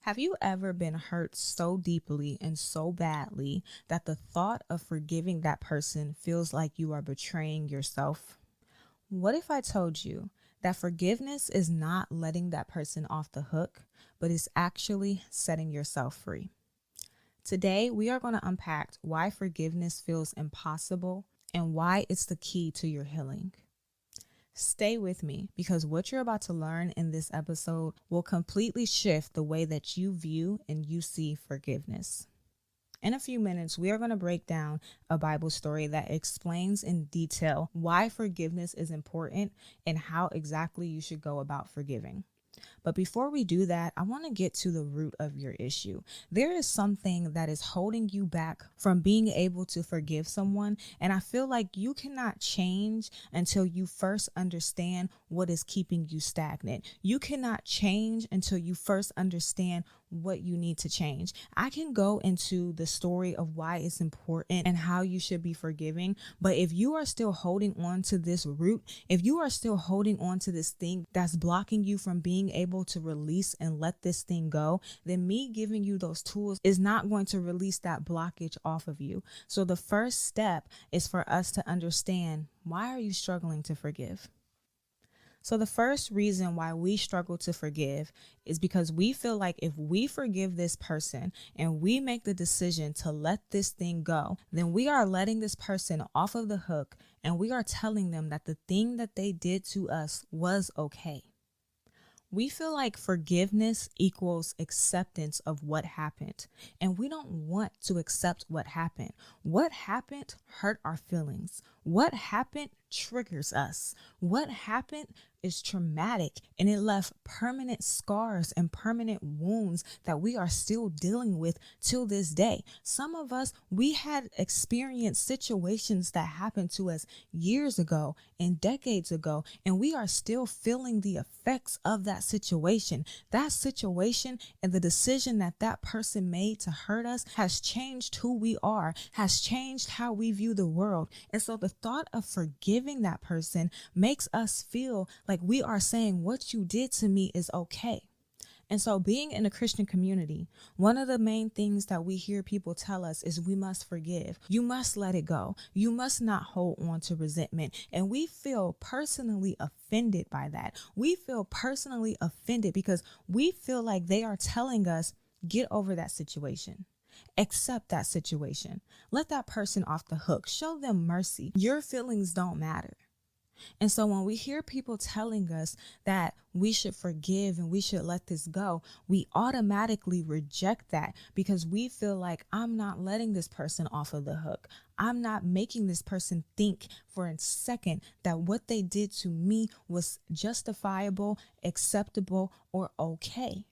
Have you ever been hurt so deeply and so badly that the thought of forgiving that person feels like you are betraying yourself? What if I told you that forgiveness is not letting that person off the hook, but is actually setting yourself free? Today, we are going to unpack why forgiveness feels impossible and why it's the key to your healing. Stay with me because what you're about to learn in this episode will completely shift the way that you view and you see forgiveness. In a few minutes, we are going to break down a Bible story that explains in detail why forgiveness is important and how exactly you should go about forgiving. But before we do that, I want to get to the root of your issue. There is something that is holding you back from being able to forgive someone. And I feel like you cannot change until you first understand what is keeping you stagnant. You cannot change until you first understand what you need to change. I can go into the story of why it's important and how you should be forgiving. But if you are still holding on to this root, if you are still holding on to this thing that's blocking you from being able to release and let this thing go, then me giving you those tools is not going to release that blockage off of you. So the first step is for us to understand, why are you struggling to forgive? So the first reason why we struggle to forgive is because we feel like if we forgive this person and we make the decision to let this thing go, then we are letting this person off of the hook and we are telling them that the thing that they did to us was okay. We feel like forgiveness equals acceptance of what happened, and we don't want to accept what happened. What happened hurt our feelings. What happened triggers us. What happened is traumatic, and it left permanent scars and permanent wounds that we are still dealing with till this day. Some of us, we had experienced situations that happened to us years ago and decades ago, and we are still feeling the effects of that situation. That situation and the decision that that person made to hurt us has changed who we are, has changed how we view the world. And so the thought of forgiving that person makes us feel like we are saying what you did to me is okay. And so being in a Christian community, one of the main things that we hear people tell us is we must forgive. You must let it go. You must not hold on to resentment. And we feel personally offended by that. We feel personally offended because we feel like they are telling us, get over that situation. Accept that situation. Let that person off the hook. Show them mercy. Your feelings don't matter. And so when we hear people telling us that we should forgive and we should let this go, we automatically reject that because we feel like I'm not letting this person off of the hook. I'm not making this person think for a second that what they did to me was justifiable, acceptable, or okay.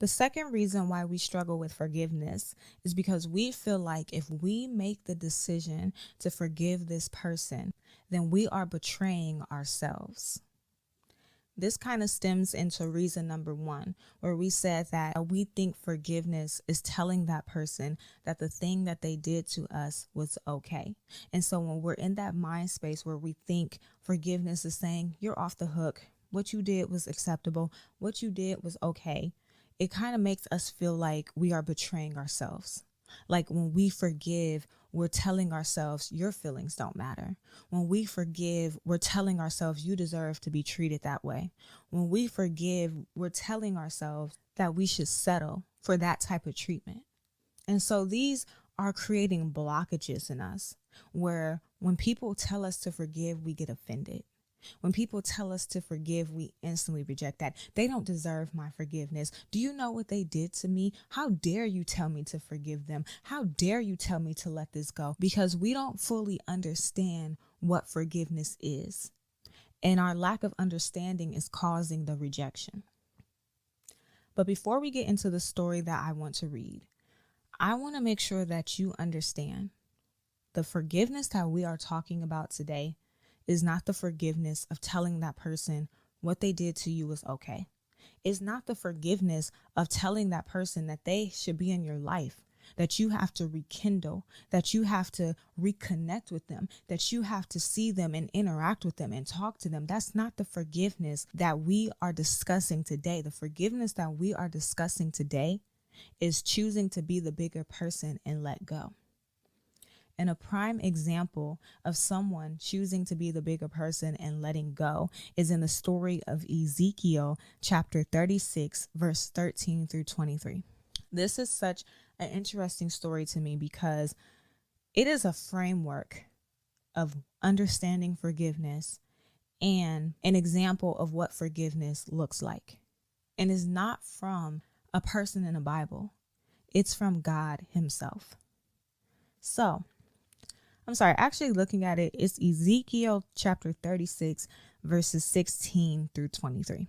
The second reason why we struggle with forgiveness is because we feel like if we make the decision to forgive this person, then we are betraying ourselves. This kind of stems into reason number one, where we said that we think forgiveness is telling that person that the thing that they did to us was okay. And so when we're in that mind space where we think forgiveness is saying you're off the hook, what you did was acceptable, what you did was okay, it kind of makes us feel like we are betraying ourselves. Like when we forgive, we're telling ourselves your feelings don't matter. When we forgive, we're telling ourselves you deserve to be treated that way. When we forgive, we're telling ourselves that we should settle for that type of treatment. And so these are creating blockages in us where when people tell us to forgive, we get offended. When people tell us to forgive, we instantly reject that. They don't deserve my forgiveness. Do you know what they did to me? How dare you tell me to forgive them? How dare you tell me to let this go? Because we don't fully understand what forgiveness is. And our lack of understanding is causing the rejection. But before we get into the story that I want to read, I want to make sure that you understand the forgiveness that we are talking about today is not the forgiveness of telling that person what they did to you was okay. It's not the forgiveness of telling that person that they should be in your life. that you have to rekindle, that you have to reconnect with them, that you have to see them and interact with them and talk to them. That's not the forgiveness that we are discussing today. The forgiveness that we are discussing today is choosing to be the bigger person and let go. And a prime example of someone choosing to be the bigger person and letting go is in the story of Ezekiel chapter 36, verse 13 through 23. This is such an interesting story to me because it is a framework of understanding forgiveness and an example of what forgiveness looks like. And is not from a person in the Bible. It's from God himself. So, actually looking at it, it's Ezekiel chapter 36, verses 16 through 23.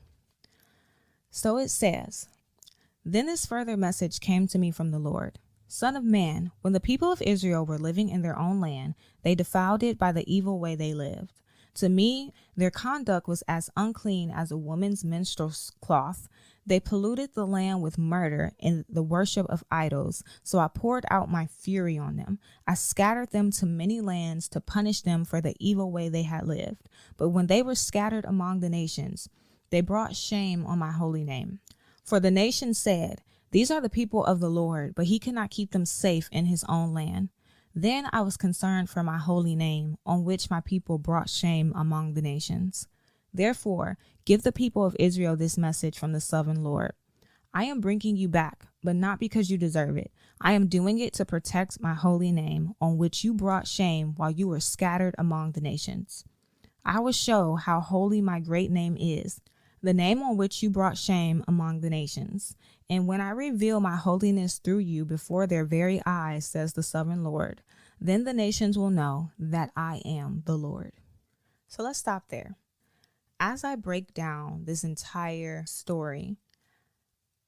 So it says, "Then this further message came to me from the Lord. Son of man, when the people of Israel were living in their own land, they defiled it by the evil way they lived. To me, their conduct was as unclean as a woman's menstrual cloth. They polluted the land with murder and the worship of idols. So I poured out my fury on them. I scattered them to many lands to punish them for the evil way they had lived. But when they were scattered among the nations, they brought shame on my holy name. For the nation said, 'These are the people of the Lord, but he cannot keep them safe in his own land.' Then I was concerned for my holy name, on which my people brought shame among the nations. Therefore, give the people of Israel this message from the sovereign Lord. I am bringing you back, but not because you deserve it. I am doing it to protect my holy name, on which you brought shame while you were scattered among the nations. I will show how holy my great name is, the name on which you brought shame among the nations. And when I reveal my holiness through you before their very eyes, says the sovereign Lord, then the nations will know that I am the Lord." So let's stop there. As I break down this entire story,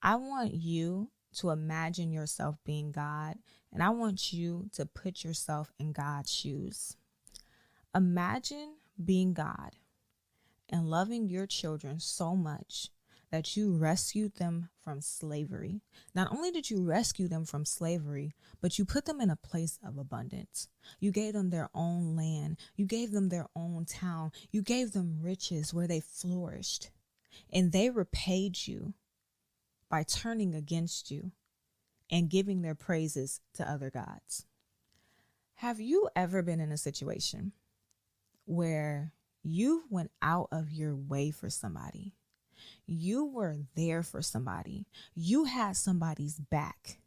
I want you to imagine yourself being God, and I want you to put yourself in God's shoes. Imagine being God and loving your children so much that you rescued them from slavery. Not only did you rescue them from slavery, but you put them in a place of abundance. You gave them their own land. You gave them their own town. You gave them riches where they flourished. And they repaid you by turning against you and giving their praises to other gods. Have you ever been in a situation where you went out of your way for somebody? You were there for somebody. You had somebody's back,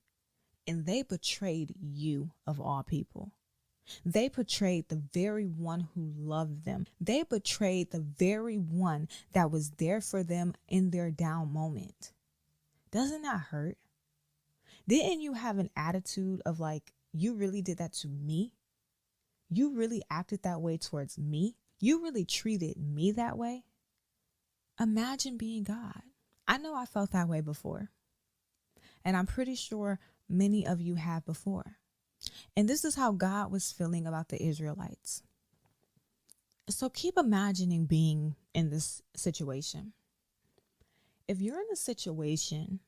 and they betrayed you of all people. They betrayed the very one who loved them. They betrayed the very one that was there for them in their down moment. Doesn't that hurt? Didn't you have an attitude of like, you really did that to me? You really acted that way towards me? You really treated me that way? Imagine being God. I know I felt that way before. And I'm pretty sure many of you have before. And this is how God was feeling about the Israelites. So keep imagining being in this situation. If you're in a situation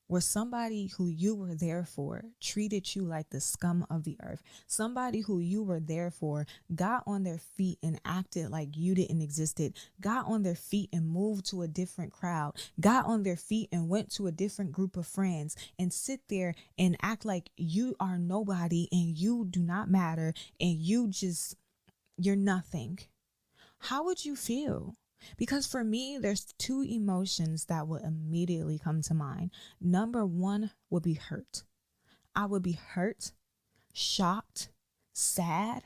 where somebody who you were there for treated you like the scum of the earth, somebody who you were there for got on their feet and acted like you didn't exist, got on their feet and moved to a different crowd, got on their feet and went to a different group of friends and sit there and act like you are nobody and you do not matter and you're nothing. How would you feel? Because for me, there's two emotions that will immediately come to mind. Number one would be hurt. I would be hurt, shocked, sad,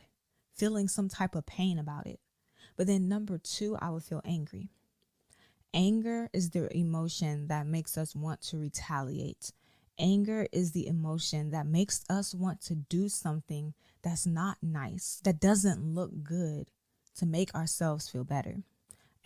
feeling some type of pain about it. But then number two, I would feel angry. Anger is the emotion that makes us want to retaliate. Anger is the emotion that makes us want to do something that's not nice, that doesn't look good, to make ourselves feel better.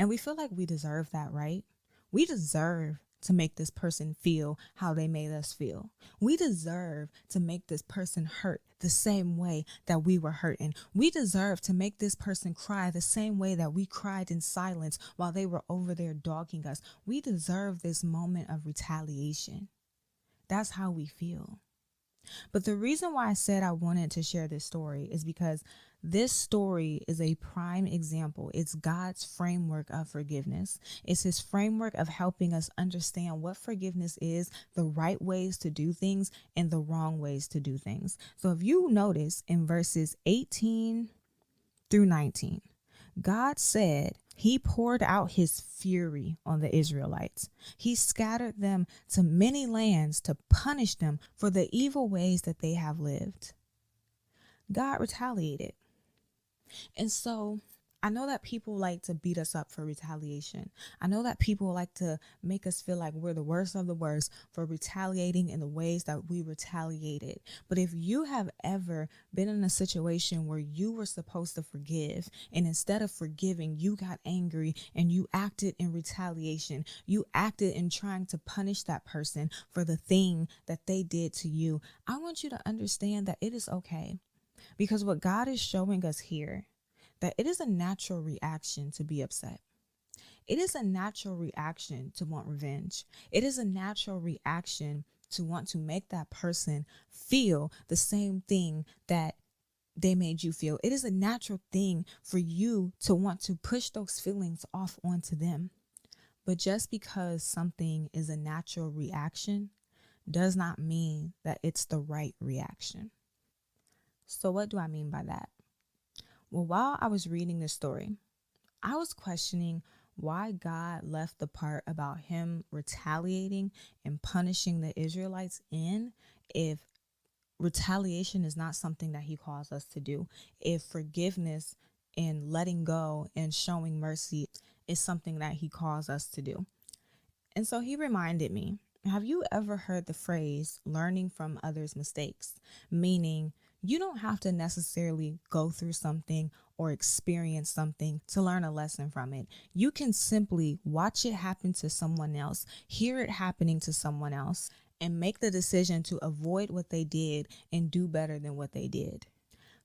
And we feel like we deserve that, right? We deserve to make this person feel how they made us feel. We deserve to make this person hurt the same way that we were hurting. We deserve to make this person cry the same way that we cried in silence while they were over there dogging us. We deserve this moment of retaliation. That's how we feel. But the reason why I said I wanted to share this story is because this story is a prime example. It's God's framework of forgiveness. It's his framework of helping us understand what forgiveness is, the right ways to do things, and the wrong ways to do things. So if you notice in verses 18 through 19, God said he poured out his fury on the Israelites. He scattered them to many lands to punish them for the evil ways that they have lived. God retaliated. And so I know that people like to beat us up for retaliation. I know that people like to make us feel like we're the worst of the worst for retaliating in the ways that we retaliated. But if you have ever been in a situation where you were supposed to forgive, and instead of forgiving, you got angry and you acted in retaliation, you acted in trying to punish that person for the thing that they did to you, I want you to understand that it is okay. Because what God is showing us here, that it is a natural reaction to be upset. It is a natural reaction to want revenge. It is a natural reaction to want to make that person feel the same thing that they made you feel. It is a natural thing for you to want to push those feelings off onto them. But just because something is a natural reaction does not mean that it's the right reaction. So what do I mean by that? Well, while I was reading this story, I was questioning why God left the part about him retaliating and punishing the Israelites in if retaliation is not something that he calls us to do, if forgiveness and letting go and showing mercy is something that he calls us to do. And so he reminded me, have you ever heard the phrase learning from others' mistakes? Meaning, you don't have to necessarily go through something or experience something to learn a lesson from it. You can simply watch it happen to someone else, hear it happening to someone else, and make the decision to avoid what they did and do better than what they did.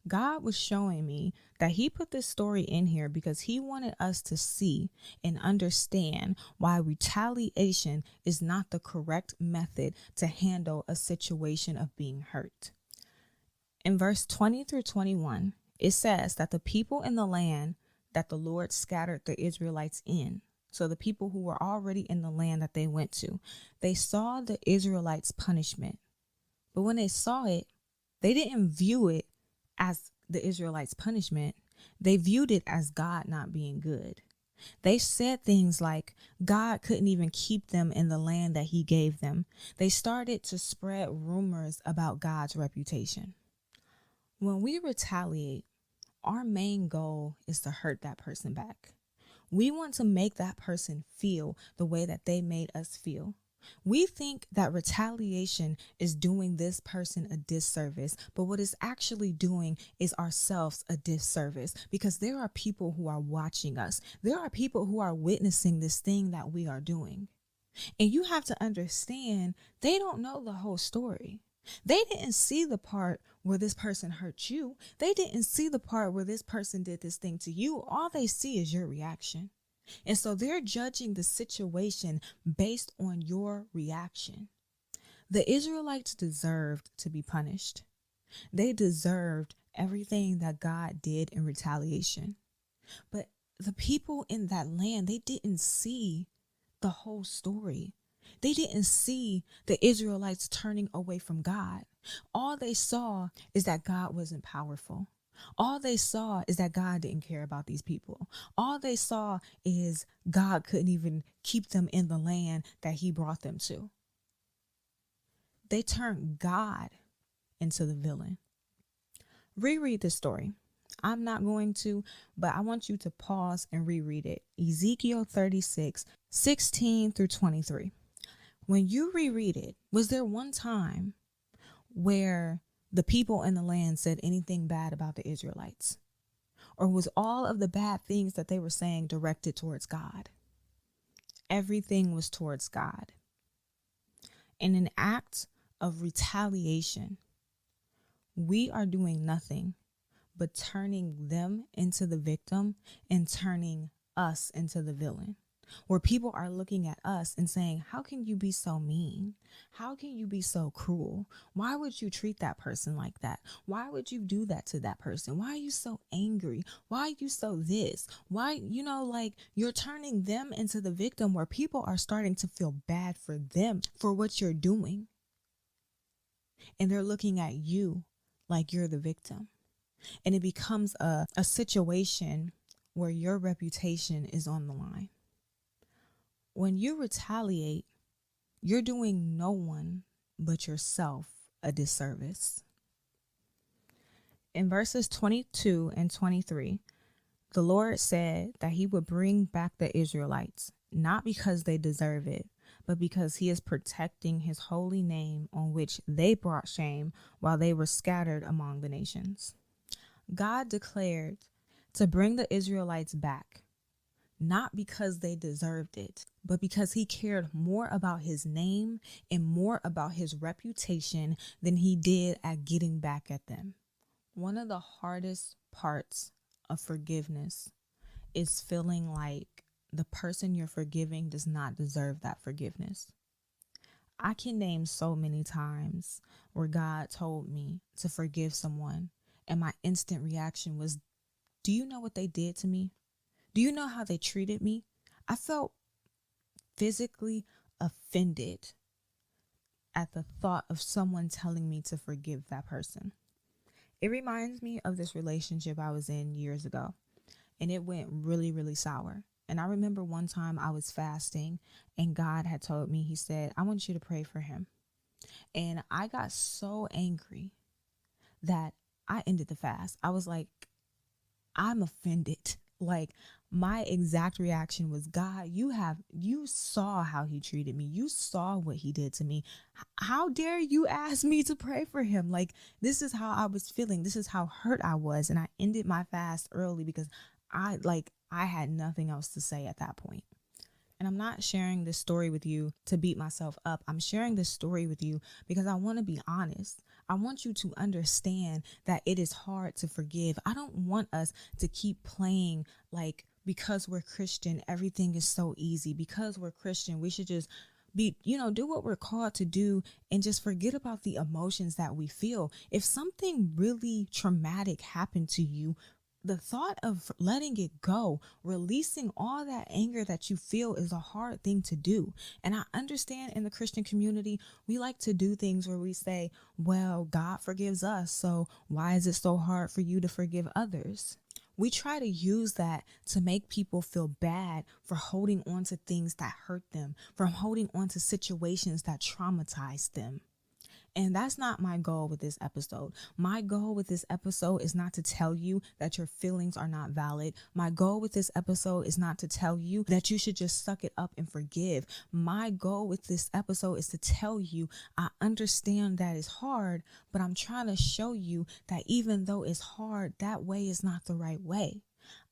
God was showing me that he put this story in here because he wanted us to see and understand why retaliation is not the correct method to handle a situation of being hurt. In verse 20 through 21, it says that the people in the land that the Lord scattered the Israelites in, so the people who were already in the land that they went to, they saw the Israelites' punishment. But when they saw it, they didn't view it as the Israelites' punishment. They viewed it as God not being good. They said things like God couldn't even keep them in the land that he gave them. They started to spread rumors about God's reputation. When we retaliate, our main goal is to hurt that person back. We want to make that person feel the way that they made us feel. We think that retaliation is doing this person a disservice, but what it's actually doing is ourselves a disservice, because there are people who are watching us. There are people who are witnessing this thing that we are doing. And you have to understand, they don't know the whole story. They didn't see the part where this person hurt you. They didn't see the part where this person did this thing to you. All they see is your reaction. And so they're judging the situation based on your reaction. The Israelites deserved to be punished. They deserved everything that God did in retaliation. But the people in that land, they didn't see the whole story. They didn't see the Israelites turning away from God. All they saw is that God wasn't powerful. All they saw is that God didn't care about these people. All they saw is God couldn't even keep them in the land that he brought them to. They turned God into the villain. Reread this story. I'm not going to, but I want you to pause and reread it. Ezekiel 36, 16 through 23. When you reread it, was there one time where the people in the land said anything bad about the Israelites? Or was all of the bad things that they were saying directed towards God? Everything was towards God. In an act of retaliation, we are doing nothing but turning them into the victim and turning us into the villain. where people are looking at us and saying, how can you be so mean? How can you be so cruel? Why would you treat that person like that? Why would you do that to that person? Why are you so angry? Why are you so this? Why, like you're turning them into the victim where people are starting to feel bad for them for what you're doing. And they're looking at you like you're the victim. And it becomes a situation where your reputation is on the line. When you retaliate, you're doing no one but yourself a disservice. In verses 22 and 23, the Lord said that he would bring back the Israelites, not because they deserve it, but because he is protecting his holy name on which they brought shame while they were scattered among the nations. God declared to bring the Israelites back, not because they deserved it, but because he cared more about his name and more about his reputation than he did at getting back at them. One of the hardest parts of forgiveness is feeling like the person you're forgiving does not deserve that forgiveness. I can name so many times where God told me to forgive someone, and my instant reaction was, do you know what they did to me? Do you know how they treated me? I felt physically offended at the thought of someone telling me to forgive that person. It reminds me of this relationship I was in years ago, and it went really, really sour. And I remember one time I was fasting and God had told me, he said, I want you to pray for him. And I got so angry that I ended the fast. I was like, I'm offended. Like, my exact reaction was, God, you saw how he treated me. You saw what he did to me. How dare you ask me to pray for him? Like, this is how I was feeling. This is how hurt I was. And I ended my fast early because I had nothing else to say at that point. And I'm not sharing this story with you to beat myself up. I'm sharing this story with you because I want to be honest. I want you to understand that it is hard to forgive. I don't want us to keep playing like, because we're Christian, everything is so easy. Because we're Christian, we should just be, do what we're called to do and just forget about the emotions that we feel. If something really traumatic happened to you, the thought of letting it go, releasing all that anger that you feel is a hard thing to do. And I understand in the Christian community, we like to do things where we say, well, God forgives us, so why is it so hard for you to forgive others? We try to use that to make people feel bad for holding on to things that hurt them, from holding on to situations that traumatize them. And that's not my goal with this episode. My goal with this episode is not to tell you that your feelings are not valid. My goal with this episode is not to tell you that you should just suck it up and forgive. My goal with this episode is to tell you, I understand that it's hard, but I'm trying to show you that even though it's hard, that way is not the right way.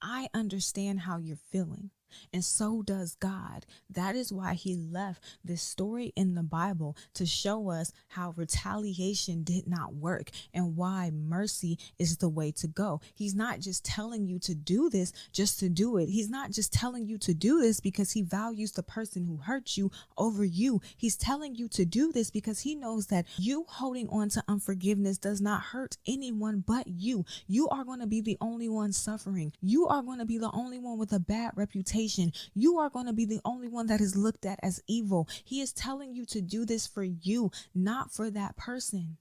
I understand how you're feeling. And so does God. That is why he left this story in the Bible to show us how retaliation did not work and why mercy is the way to go. He's not just telling you to do this just to do it. He's not just telling you to do this because he values the person who hurt you over you. He's telling you to do this because he knows that you holding on to unforgiveness does not hurt anyone but you. You are going to be the only one suffering. You are going to be the only one with a bad reputation. You are going to be the only one that is looked at as evil. He is telling you to do this for you, not for that person.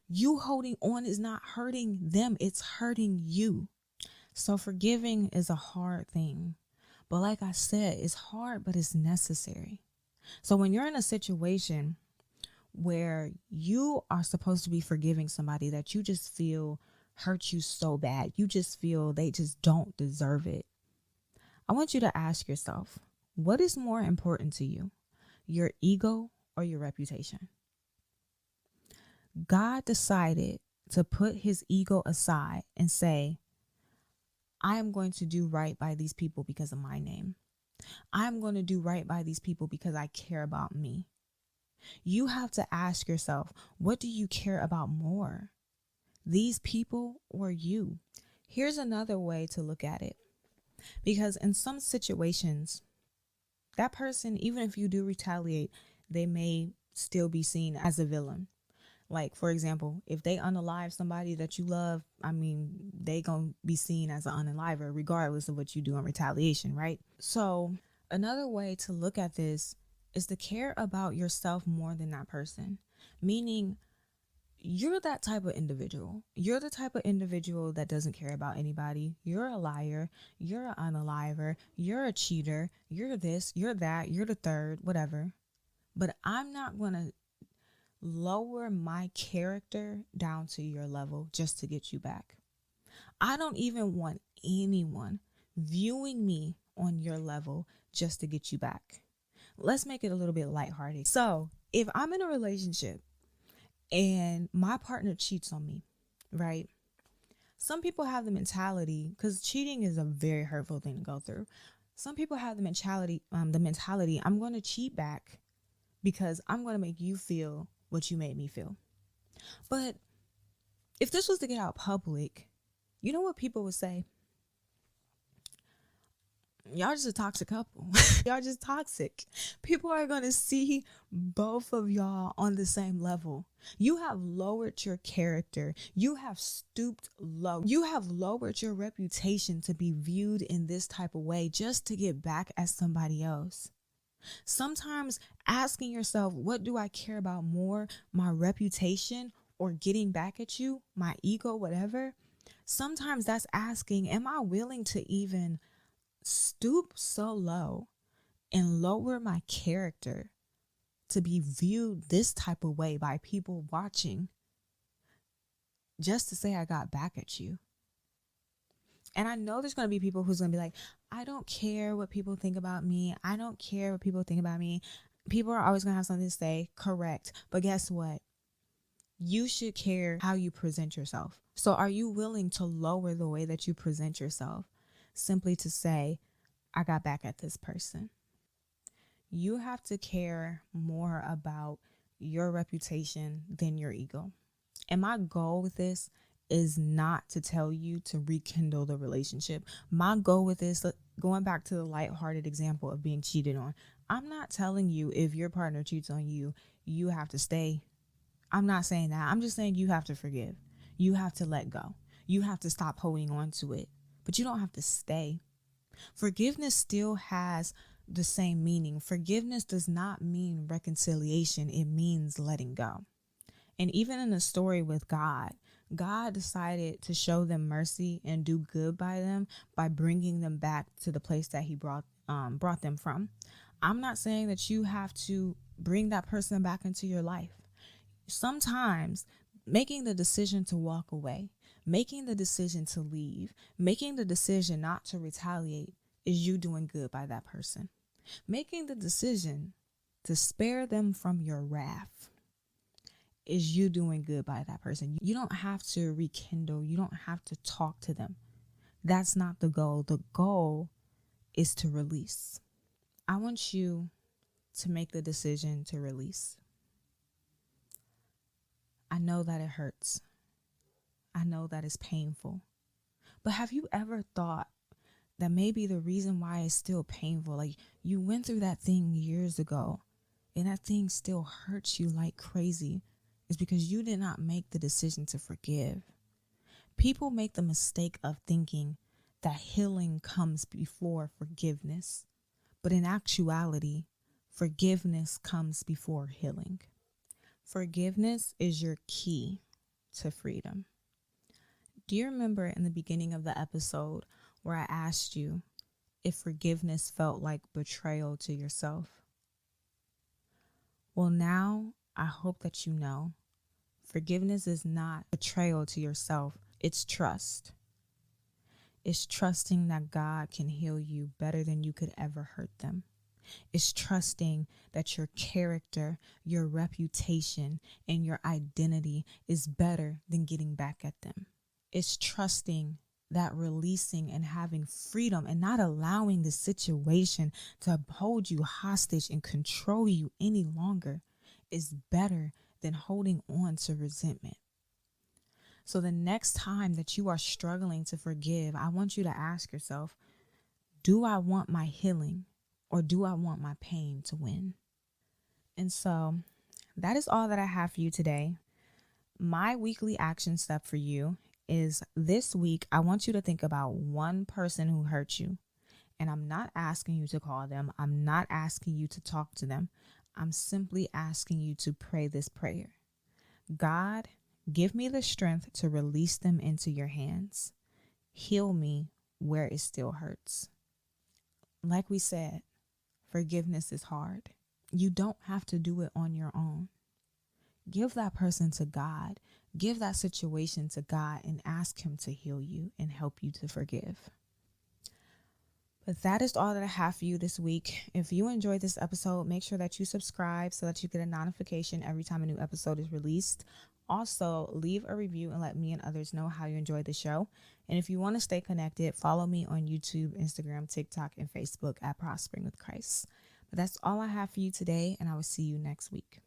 You holding on is not hurting them. It's hurting you. So forgiving is a hard thing. But like I said, it's hard, but it's necessary. So when you're in a situation where you are supposed to be forgiving somebody that you just feel hurt you so bad, you just feel they just don't deserve it, I want you to ask yourself, what is more important to you, your ego or your reputation? God decided to put his ego aside and say, I am going to do right by these people because of my name. I'm going to do right by these people because I care about me. You have to ask yourself, what do you care about more, these people or you? Here's another way to look at it. Because in some situations, That person, even if you do retaliate, they may still be seen as a villain. Like, for example, if they unalive somebody that you love, I mean, they gonna be seen as an unaliver regardless of what you do in retaliation, right? So another way to look at this is to care about yourself more than that person. Meaning, you're that type of individual. You're the type of individual that doesn't care about anybody. You're a liar. You're an unaliver. You're a cheater. You're this, you're that, you're the third, whatever. But I'm not going to lower my character down to your level just to get you back. I don't even want anyone viewing me on your level just to get you back. Let's make it a little bit lighthearted. So if I'm in a relationship and my partner cheats on me, right? Some people have the mentality, because cheating is a very hurtful thing to go through. Some people have the mentality, I'm going to cheat back because I'm going to make you feel what you made me feel. But if this was to get out public, you know what people would say? Y'all just a toxic couple. Y'all just toxic. People are going to see both of y'all on the same level. You have lowered your character. You have stooped low. You have lowered your reputation to be viewed in this type of way just to get back at somebody else. Sometimes asking yourself, what do I care about more, my reputation or getting back at you, my ego, whatever? Sometimes that's asking, am I willing to even stoop so low and lower my character to be viewed this type of way by people watching just to say I got back at you? And I know there's going to be people who's going to be like, I don't care what people think about me. I don't care what people think about me. People are always going to have something to say. Correct. But guess what? You should care how you present yourself. So are you willing to lower the way that you present yourself simply to say, I got back at this person? You have to care more about your reputation than your ego. And my goal with this is not to tell you to rekindle the relationship. My goal with this, going back to the lighthearted example of being cheated on, I'm not telling you if your partner cheats on you, you have to stay. I'm not saying that. I'm just saying you have to forgive. You have to let go. You have to stop holding on to it. But you don't have to stay. Forgiveness still has the same meaning. Forgiveness does not mean reconciliation. It means letting go. And even in the story with God decided to show them mercy and do good by them by bringing them back to the place that he brought them from. I'm not saying that you have to bring that person back into your life. Sometimes making the decision to walk away, making the decision to leave, making the decision not to retaliate is you doing good by that person. Making the decision to spare them from your wrath is you doing good by that person. You don't have to rekindle. You don't have to talk to them. That's not the goal. The goal is to release. I want you to make the decision to release. I know that it hurts. I know that it's painful. But have you ever thought that maybe the reason why it's still painful, like you went through that thing years ago and that thing still hurts you like crazy, is because you did not make the decision to forgive? People make the mistake of thinking that healing comes before forgiveness. But in actuality, forgiveness comes before healing. Forgiveness is your key to freedom. Do you remember in the beginning of the episode where I asked you if forgiveness felt like betrayal to yourself? Well, now I hope that you know forgiveness is not betrayal to yourself. It's trust. It's trusting that God can heal you better than you could ever hurt them. It's trusting that your character, your reputation, and your identity is better than getting back at them. It's trusting that releasing and having freedom and not allowing the situation to hold you hostage and control you any longer is better than holding on to resentment. So the next time that you are struggling to forgive, I want you to ask yourself, do I want my healing Or do I want my pain to win? And so that is all that I have for you today. My weekly action step for you is this week, I want you to think about one person who hurt you. And I'm not asking you to call them. I'm not asking you to talk to them. I'm simply asking you to pray this prayer. God, give me the strength to release them into your hands. Heal me where it still hurts. Like we said, forgiveness is hard. You don't have to do it on your own. Give that person to God. Give that situation to God and ask him to heal you and help you to forgive. But that is all that I have for you this week. If you enjoyed this episode, make sure that you subscribe so that you get a notification every time a new episode is released. Also, leave a review and let me and others know how you enjoyed the show. And if you want to stay connected, follow me on YouTube, Instagram, TikTok, and Facebook at Prospering with Christ. But that's all I have for you today, and I will see you next week.